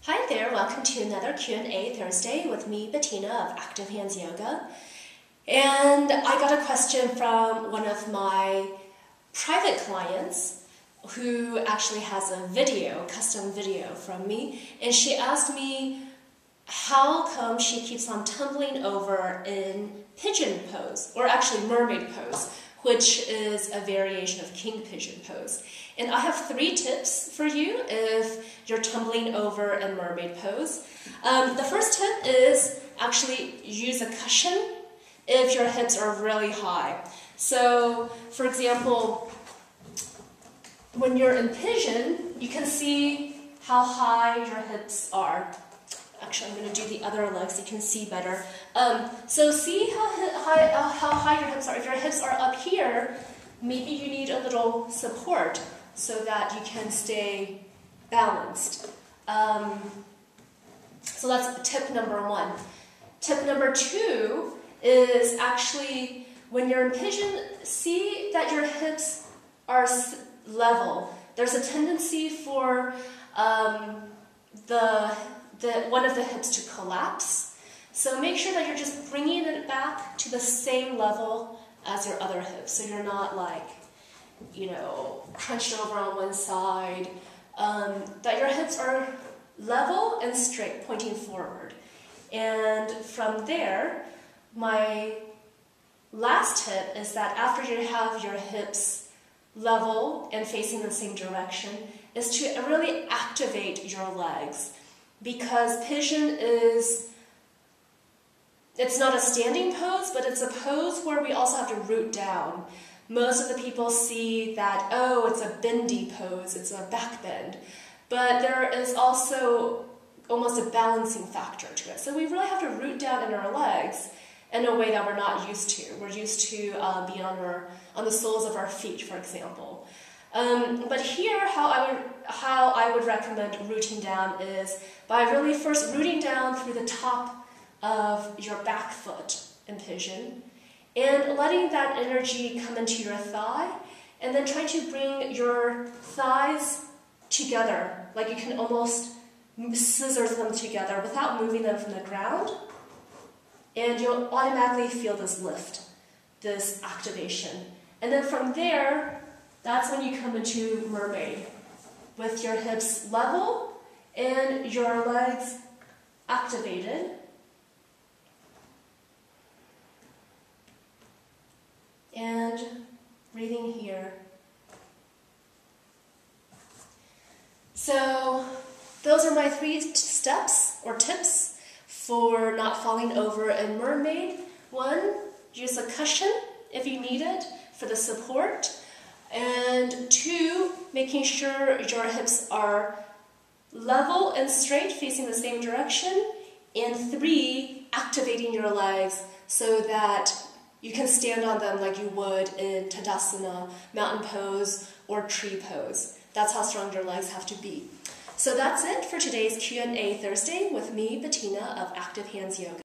Hi there, welcome to another Q&A Thursday with me, Bettina of Active Hands Yoga. And I got a question from one of my private clients who actually has a video, custom video from me, and she asked me how come she keeps on tumbling over in pigeon pose, or actually mermaid pose, which is a variation of king pigeon pose. And I have 3 tips for you if you're tumbling over in mermaid pose. The first tip is actually use a cushion if your hips are really high. So, for example, when you're in pigeon, you can see how high your hips are. Actually, I'm going to do the other leg so you can see better. So see how high your hips are. If your hips are up here, maybe you need a little support so that you can stay balanced. So that's tip number 1. Tip number 2 is actually when you're in pigeon, see that your hips are level. There's a tendency for one of the hips to collapse. So make sure that you're just bringing it back to the same level as your other hips. So you're not like, crunched over on one side. That your hips are level and straight, pointing forward. And from there, my last tip is that after you have your hips level and facing the same direction, is to really activate your legs. Because pigeon it's not a standing pose, but it's a pose where we also have to root down. Most of the people see that, oh, it's a bendy pose, it's a back bend. But there is also almost a balancing factor to it. So we really have to root down in our legs in a way that we're not used to. We're used to being on the soles of our feet, for example. But here, how I would recommend rooting down is by really first rooting down through the top of your back foot in pigeon, and letting that energy come into your thigh, and then trying to bring your thighs together, like you can almost scissors them together without moving them from the ground, and you'll automatically feel this lift, this activation. And then from there, that's when you come into mermaid, with your hips level and your legs activated. And breathing here. So those are my 3 steps or tips for not falling over in mermaid. 1, use a cushion if you need it for the support. And 2, making sure your hips are level and straight, facing the same direction. And 3, activating your legs so that you can stand on them like you would in Tadasana, mountain pose, or tree pose. That's how strong your legs have to be. So that's it for today's Q&A Thursday with me, Bettina of Active Hands Yoga.